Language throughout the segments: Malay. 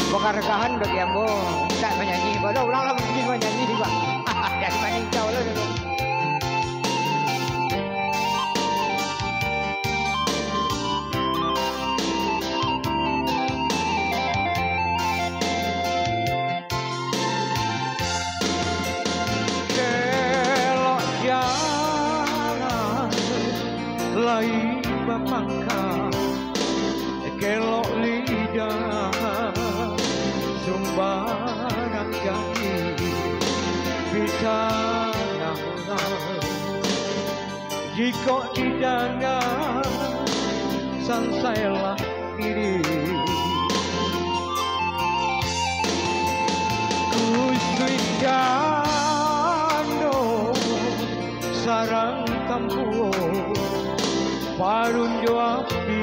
Bukan rekahan bagi ambo. Tak menyanyi, baru ulang lah mungkin menyanyi juga. Dari maning kau lah dulu. Kelok jalan lain bapangka, kelok lidah sumbarang kaki bisa nahang jika didangar sansailah diri kusujano sarang tampu parun api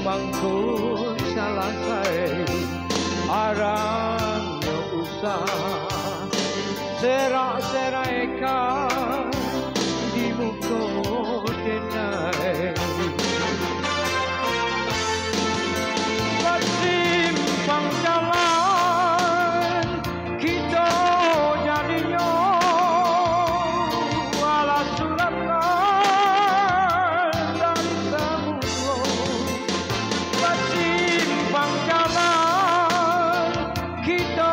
mangkut salasai arang usah serak-seraikan di muka denai bersimpang jalan kita jadinya wala suratan dari semua bersimpang jalan kita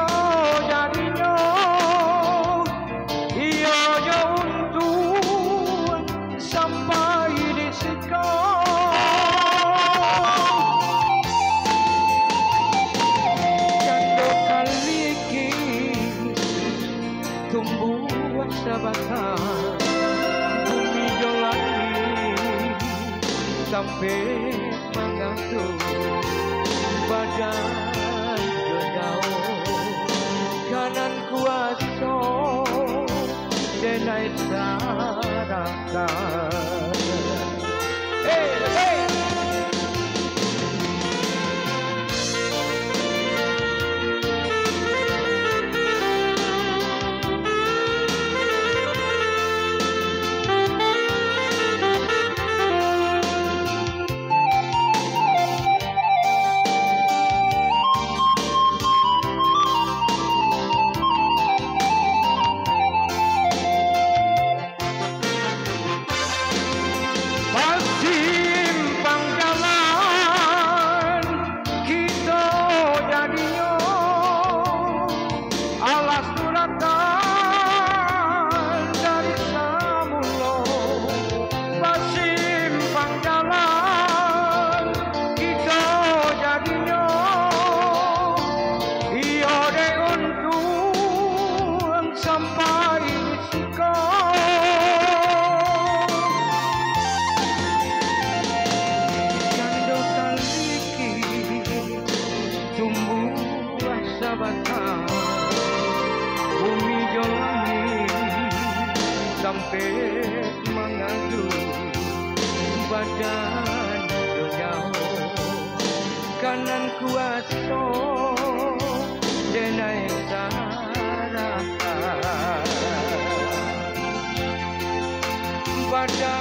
jadinya iya untuk sampai di sekolah jando kali tumbuh sabatan bumi jolani sampai mengantuk badan berdaun kanan kuasa denai sarakan hey. Bumi jolani sampai mengadu badan jauh kanan kuasa denai sarakan badan